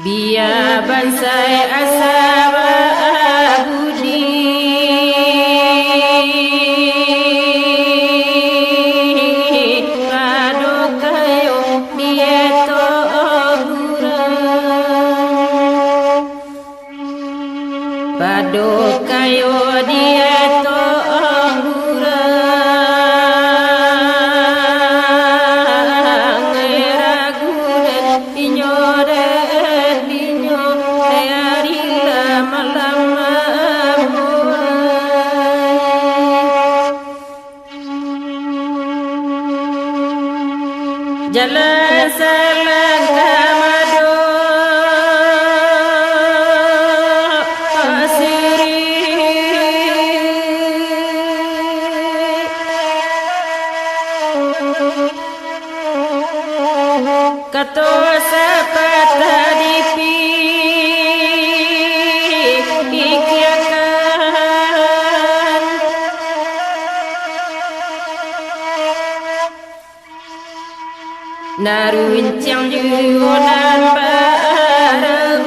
Biya bansai asaba budi padokayo dieto obura padokayo dieto obura ngeragudet inyore jalan salang kamado asiri kato sepata dipi ikiakan naruncang juonan bareng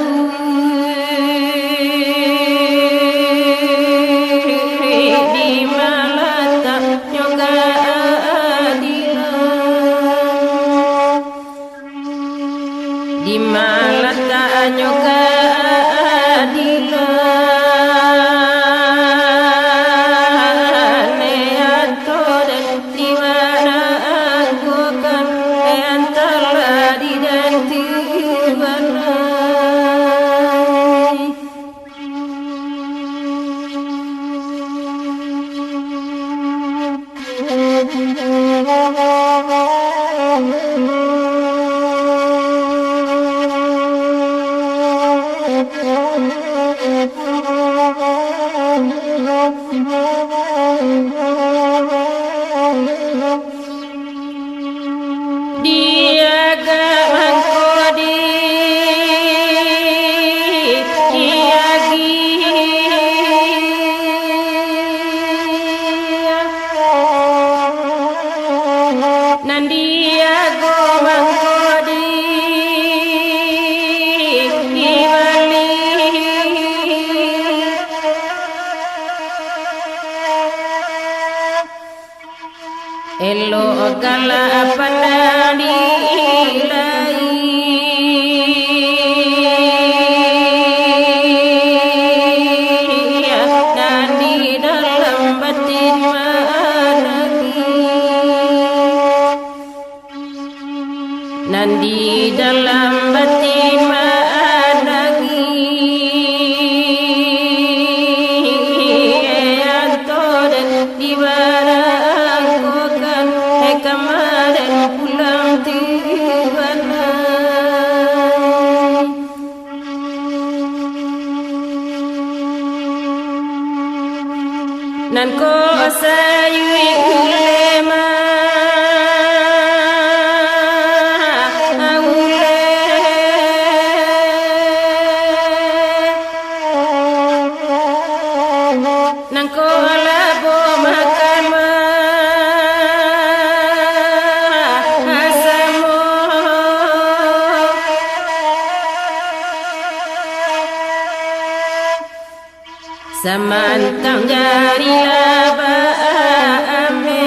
di malata nyoga adilan di malata nyoga adilan neato dan di mana aku kan antara di dan tibanai dia gak kodi iagi nandia go mangkodi iwali elo gala panadi ilai nadi dalam batin managi nandi dalam batin managi anto dan dibara kemarin pulang tiba nan ko sayui ulema aule nan ko labo makan samantang jari laba ame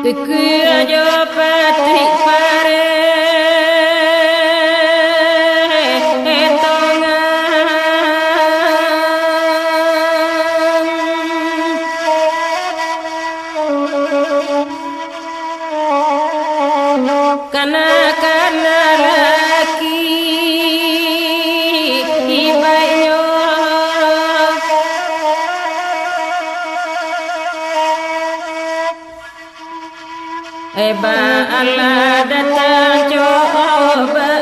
Teku aja patrik pare kana laki ibayo eba Allah datang coba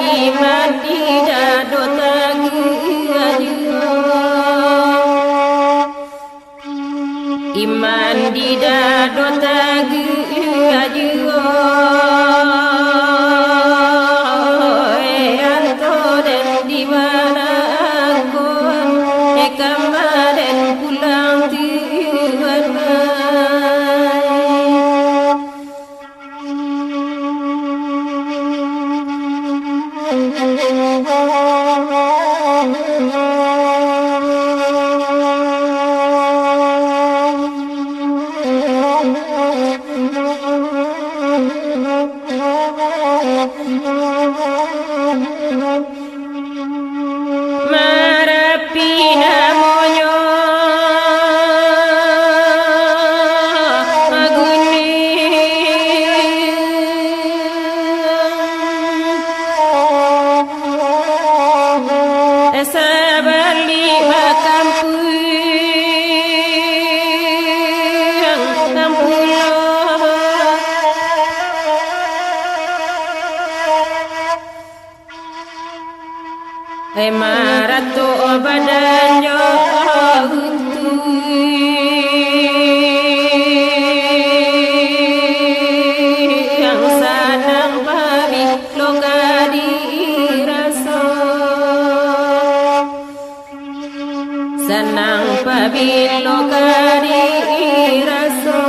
iman tidak dotagi iman tidak dotagi ajo anto den di mana aku kemarin pulang Tuhan marapi namonyo aguni sabali kampulo marato badanyo yang sanang babi lokadi raso sanang babi lokadi raso